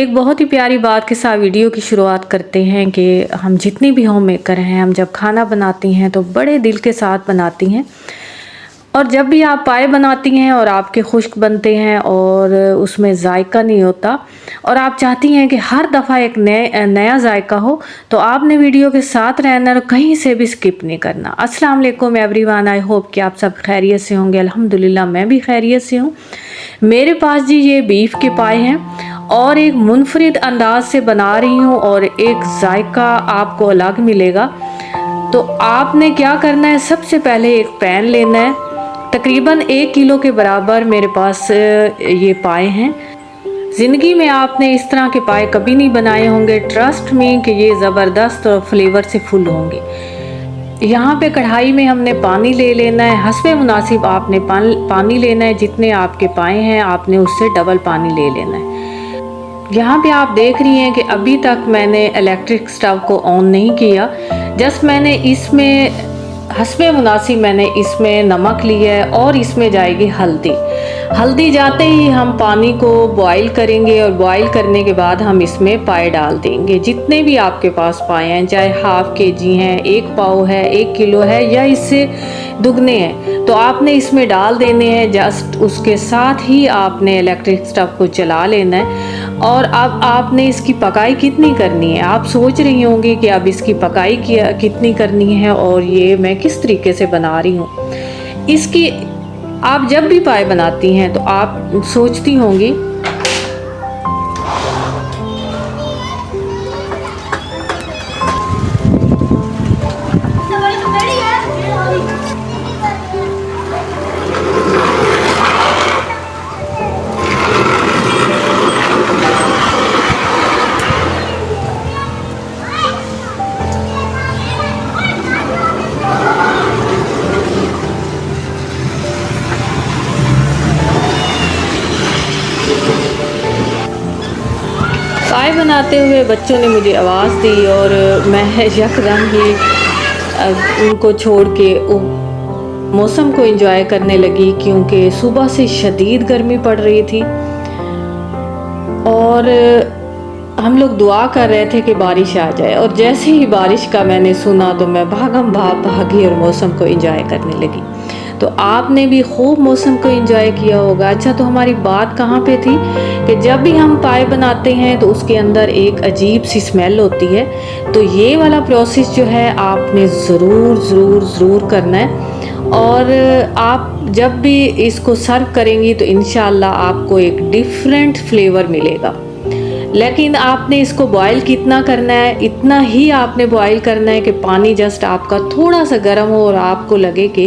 एक बहुत ही प्यारी बात के साथ वीडियो की शुरुआत करते हैं कि हम जितनी भी होम मेकर हैं, हम जब खाना बनाती हैं तो बड़े दिल के साथ बनाती हैं। और जब भी आप पाए बनाती हैं और आपके खुश्क बनते हैं और उसमें जायका नहीं होता और आप चाहती हैं कि हर दफ़ा एक नया जायका हो, तो आपने वीडियो के साथ रहना और कहीं से भी स्किप नहीं करना। अस्सलाम वालेकुम एवरीवन, आई होप कि आप सब खैरियत से होंगे। अल्हम्दुलिल्लाह मैं भी खैरियत से हूँ। मेरे पास जी ये बीफ के पाए हैं और एक मुनफरिद अंदाज से बना रही हूँ और एक जायका आपको अलग मिलेगा। तो आपने क्या करना है, सबसे पहले एक पैन लेना है। तकरीबन 1 किलो के बराबर मेरे पास ये पाए हैं। ज़िंदगी में आपने इस तरह के पाए कभी नहीं बनाए होंगे। ट्रस्ट मी कि ये ज़बरदस्त और फ्लेवर से फुल होंगे। यहाँ पे कढ़ाई में हमने पानी ले लेना है। हस्बे मुनासिब आपने पानी लेना है। जितने आपके पाए हैं आपने उससे डबल पानी ले लेना है। यहाँ पे आप देख रही हैं कि अभी तक मैंने इलेक्ट्रिक स्टव को ऑन नहीं किया। जस्ट मैंने इसमें हस्बे मुनासिब मैंने इसमें नमक लिया है और इसमें जाएगी हल्दी। हल्दी जाते ही हम पानी को बॉईल करेंगे और बॉईल करने के बाद हम इसमें पाए डाल देंगे। जितने भी आपके पास पाए हैं, चाहे हाफ केजी हैं, 1 पाव है, 1 किलो है या इससे दुगने हैं, तो आपने इसमें डाल देने हैं। जस्ट उसके साथ ही आपने इलेक्ट्रिक स्टव को चला लेना है। और अब आपने इसकी पकाई कितनी करनी है, आप सोच रही होंगी कि अब इसकी पकाई कितनी करनी है और ये मैं किस तरीके से बना रही हूँ। इसकी आप जब भी पाए बनाती हैं तो आप सोचती होंगी पाए बनाते हुए बच्चों ने मुझे आवाज़ दी और मैं यकदम ही उनको छोड़ के मौसम को एंजॉय करने लगी, क्योंकि सुबह से शदीद गर्मी पड़ रही थी और हम लोग दुआ कर रहे थे कि बारिश आ जाए। और जैसे ही बारिश का मैंने सुना तो मैं भागी और मौसम को एंजॉय करने लगी। तो आपने भी खूब मौसम को एंजॉय किया होगा। अच्छा, तो हमारी बात कहाँ पे थी कि जब भी हम पाए बनाते हैं तो उसके अंदर एक अजीब सी स्मेल होती है। तो ये वाला प्रोसेस जो है आपने ज़रूर करना है। और आप जब भी इसको सर्व करेंगी तो इंशाल्लाह आपको एक डिफरेंट फ्लेवर मिलेगा। लेकिन आपने इसको बॉईल कितना करना है, इतना ही आपने बॉईल करना है कि पानी जस्ट आपका थोड़ा सा गर्म हो और आपको लगे कि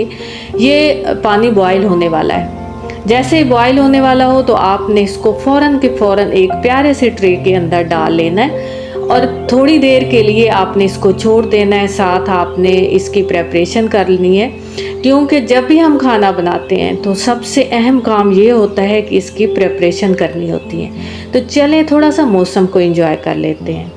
ये पानी बॉईल होने वाला है। जैसे ही बॉईल होने वाला हो तो आपने इसको फ़ौरन के फ़ौरन एक प्यारे से ट्रे के अंदर डाल लेना है और थोड़ी देर के लिए आपने इसको छोड़ देना है। साथ आपने इसकी प्रेपरेशन कर लेनी है, क्योंकि जब भी हम खाना बनाते हैं तो सबसे अहम काम ये होता है कि इसकी प्रेपरेशन करनी होती है। तो चलें थोड़ा सा मौसम को एंजॉय कर लेते हैं।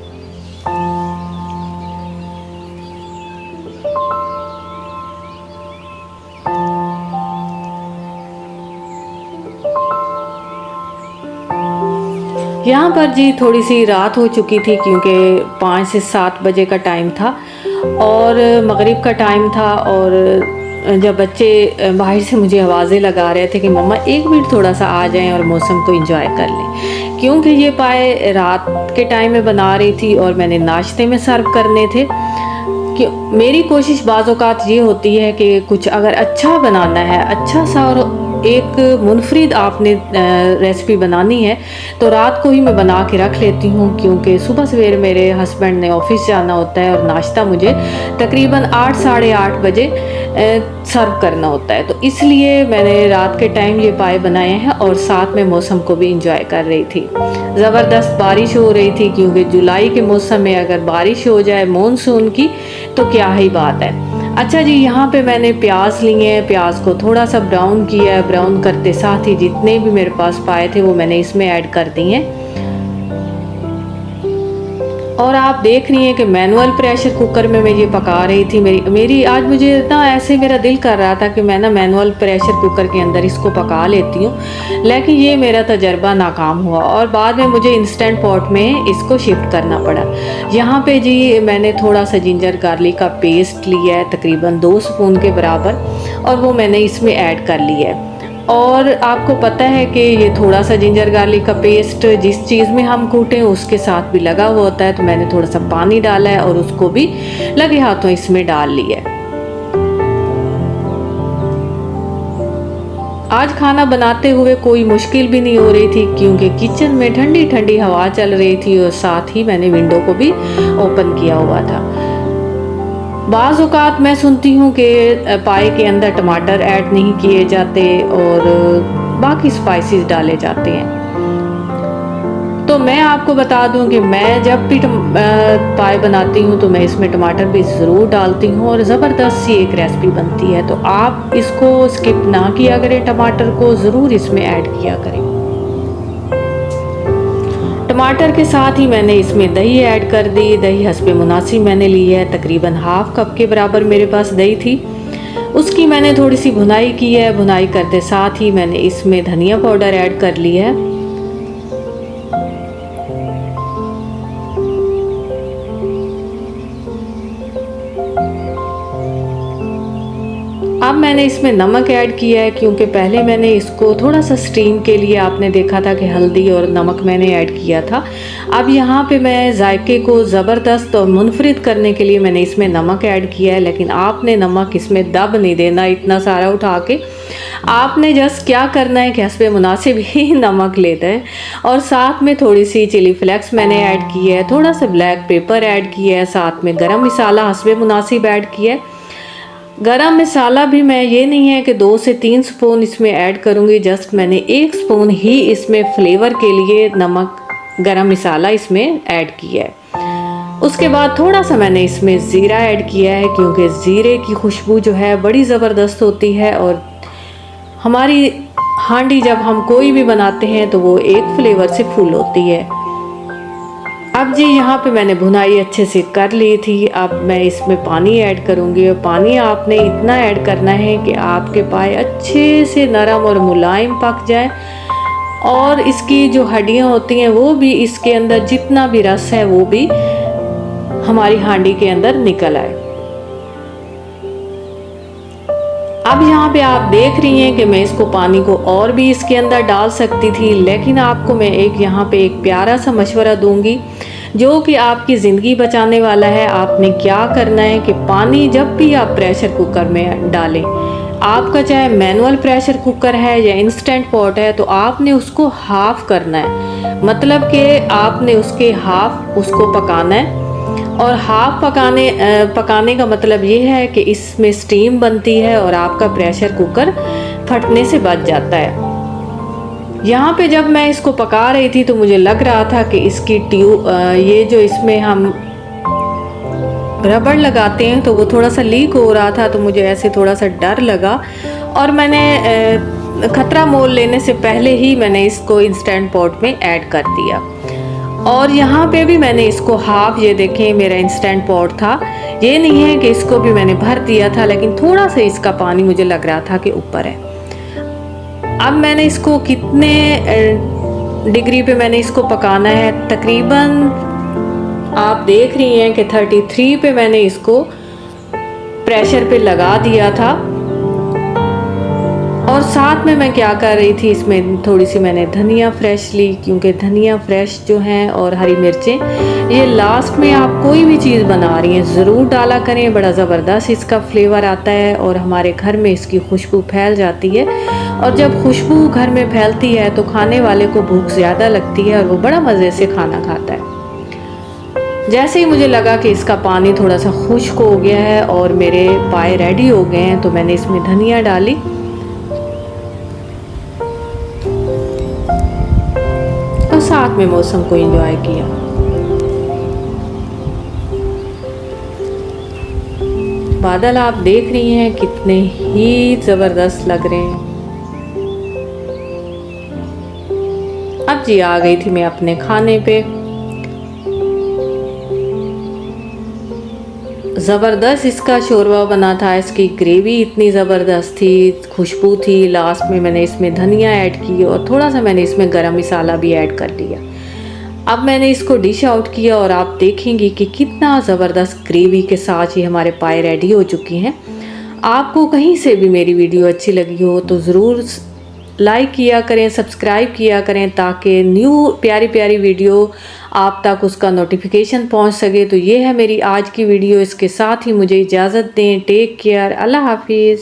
यहाँ पर जी थोड़ी सी रात हो चुकी थी, क्योंकि 5 से 7 बजे का टाइम था और मगरिब का टाइम था। और जब बच्चे बाहर से मुझे आवाज़ें लगा रहे थे कि मम्मा 1 मिनट थोड़ा सा आ जाएं और मौसम को एंजॉय कर लें, क्योंकि ये पाए रात के टाइम में बना रही थी और मैंने नाश्ते में सर्व करने थे। कि मेरी कोशिश बाज़ औक़ात ये होती है कि कुछ अगर अच्छा बनाना है, अच्छा सा और एक मुनफरिद आपने रेसिपी बनानी है, तो रात को ही मैं बना के रख लेती हूँ, क्योंकि सुबह सवेरे मेरे हस्बैंड ने ऑफिस जाना होता है और नाश्ता मुझे तकरीबन 8 साढ़े 8 बजे सर्व करना होता है। तो इसलिए मैंने रात के टाइम ये पाए बनाए हैं और साथ में मौसम को भी इंजॉय कर रही थी। ज़बरदस्त बारिश हो रही थी, क्योंकि जुलाई के मौसम में अगर बारिश हो जाए मानसून की तो क्या ही बात है। अच्छा जी, यहाँ पे मैंने प्याज लिए हैं। प्याज को थोड़ा सा ब्राउन किया है। ब्राउन करते साथ ही जितने भी मेरे पास पाए थे वो मैंने इसमें ऐड कर दिए हैं। और आप देख रही हैं कि मैनुअल प्रेशर कुकर में मैं ये पका रही थी। मेरी आज मुझे ना ऐसे मेरा दिल कर रहा था कि मैं ना मैनुअल प्रेशर कुकर के अंदर इसको पका लेती हूँ, लेकिन ये मेरा तजर्बा नाकाम हुआ और बाद में मुझे इंस्टेंट पॉट में इसको शिफ्ट करना पड़ा। यहाँ पे जी मैंने थोड़ा सा जिंजर गार्लिक का पेस्ट लिया है, तकरीबन 2 स्पून के बराबर, और वो मैंने इसमें ऐड कर लिया है। और आपको पता है कि ये थोड़ा सा जिंजर गार्लिक का पेस्ट जिस चीज़ में हम कूटें उसके साथ भी लगा हुआ होता है, तो मैंने थोड़ा सा पानी डाला है और उसको भी लगे हाथों इसमें डाल लिया है। आज खाना बनाते हुए कोई मुश्किल भी नहीं हो रही थी, क्योंकि किचन में ठंडी ठंडी हवा चल रही थी और साथ ही मैंने विंडो को भी ओपन किया हुआ था। बाज़ औक़ात मैं सुनती हूँ कि पाए के अंदर टमाटर ऐड नहीं किए जाते और बाकी स्पाइसेस डाले जाते हैं, तो मैं आपको बता दूं कि मैं जब भी पाए बनाती हूँ तो मैं इसमें टमाटर भी ज़रूर डालती हूँ और ज़बरदस्त सी एक रेसिपी बनती है। तो आप इसको स्किप ना किया करें, टमाटर को ज़रूर इसमें ऐड किया करें। टमाटर के साथ ही मैंने इसमें दही ऐड कर दी। दही हस्बे मुनासिब मैंने ली है, तकरीबन हाफ कप के बराबर मेरे पास दही थी। उसकी मैंने थोड़ी सी भुनाई की है। भुनाई करते साथ ही मैंने इसमें धनिया पाउडर ऐड कर लिया है। अब मैंने इसमें नमक ऐड किया है, क्योंकि पहले मैंने इसको थोड़ा सा स्टीम के लिए आपने देखा था कि हल्दी और नमक मैंने ऐड किया था। अब यहाँ पे मैं जायके को ज़बरदस्त और मुनफरिद करने के लिए मैंने इसमें नमक ऐड किया है, लेकिन आपने नमक इसमें दब नहीं देना इतना सारा उठा के। आपने जस्ट क्या करना है कि हस्बे मुनासिब ही नमक लेते हैं। और साथ में थोड़ी सी चिली फ्लेक्स मैंने ऐड की है, थोड़ा सा ब्लैक पेपर ऐड किया है, साथ में गरम मसाला हस्बे मुनासिब ऐड किया है। गरम मसाला भी मैं ये नहीं है कि 2 से 3 स्पून इसमें ऐड करूँगी, जस्ट मैंने 1 स्पून ही इसमें फ्लेवर के लिए नमक गरम मसाला इसमें ऐड किया है। उसके बाद थोड़ा सा मैंने इसमें ज़ीरा ऐड किया है, क्योंकि ज़ीरे की खुशबू जो है बड़ी ज़बरदस्त होती है और हमारी हांडी जब हम कोई भी बनाते हैं तो वो एक फ्लेवर से फुल होती है। अब जी यहाँ पे मैंने भुनाई अच्छे से कर ली थी। अब मैं इसमें पानी ऐड करूँगी और पानी आपने इतना ऐड करना है कि आपके पाए अच्छे से नरम और मुलायम पक जाए और इसकी जो हड्डियाँ होती हैं वो भी इसके अंदर जितना भी रस है वो भी हमारी हांडी के अंदर निकल आए। अब यहाँ पे आप देख रही हैं कि मैं इसको पानी को और भी इसके अंदर डाल सकती थी, लेकिन आपको मैं यहाँ पे एक प्यारा सा मशवरा दूंगी जो कि आपकी ज़िंदगी बचाने वाला है। आपने क्या करना है कि पानी जब भी आप प्रेशर कुकर में डालें, आपका चाहे मैनुअल प्रेशर कुकर है या इंस्टेंट पॉट है, तो आपने उसको हाफ़ करना है। मतलब कि आपने उसके हाफ़ उसको पकाना है। और हाफ पकाने का मतलब ये है कि इसमें स्टीम बनती है और आपका प्रेशर कुकर फटने से बच जाता है। यहाँ पे जब मैं इसको पका रही थी तो मुझे लग रहा था कि इसकी ट्यूब ये जो इसमें हम रबड़ लगाते हैं तो वो थोड़ा सा लीक हो रहा था, तो मुझे ऐसे थोड़ा सा डर लगा और मैंने खतरा मोल लेने से पहले ही मैंने इसको इंस्टेंट पॉट में ऐड कर दिया। और यहाँ पे भी मैंने इसको हाफ, ये देखें मेरा इंस्टेंट पॉट था, ये नहीं है कि इसको भी मैंने भर दिया था, लेकिन थोड़ा सा इसका पानी मुझे लग रहा था कि ऊपर है। अब मैंने इसको कितने डिग्री पे मैंने इसको पकाना है, तकरीबन आप देख रही हैं कि 33 पे मैंने इसको प्रेशर पे लगा दिया था। और साथ में मैं क्या कर रही थी, इसमें थोड़ी सी मैंने धनिया फ्रेश ली, क्योंकि धनिया फ्रेश जो है और हरी मिर्चें ये लास्ट में आप कोई भी चीज़ बना रही हैं ज़रूर डाला करें। बड़ा ज़बरदस्त इसका फ्लेवर आता है और हमारे घर में इसकी खुशबू फैल जाती है। और जब खुशबू घर में फैलती है तो खाने वाले को भूख ज़्यादा लगती है और वो बड़ा मज़े से खाना खाता है। जैसे ही मुझे लगा कि इसका पानी थोड़ा सा खुश्क हो गया है और मेरे पाए रेडी हो गए हैं, तो मैंने इसमें धनिया डाली और साथ में मौसम को एंजॉय किया। बादल आप देख रही हैं कितने ही ज़बरदस्त लग रहे हैं। अब जी आ गई थी मैं अपने खाने पे। ज़बरदस्त इसका शोरबा बना था। इसकी ग्रेवी इतनी ज़बरदस्त थी, खुशबू थी। लास्ट में मैंने इसमें धनिया ऐड की और थोड़ा सा मैंने इसमें गरम मसाला भी ऐड कर लिया। अब मैंने इसको डिश आउट किया और आप देखेंगे कि कितना ज़बरदस्त ग्रेवी के साथ ये हमारे पाए रेडी हो चुकी हैं। आपको कहीं से भी मेरी वीडियो अच्छी लगी हो तो ज़रूर लाइक किया करें, सब्सक्राइब किया करें, ताकि न्यू प्यारी प्यारी वीडियो आप तक उसका नोटिफिकेशन पहुंच सके। तो ये है मेरी आज की वीडियो। इसके साथ ही मुझे इजाज़त दें। Take care. अल्लाह हाफिज़।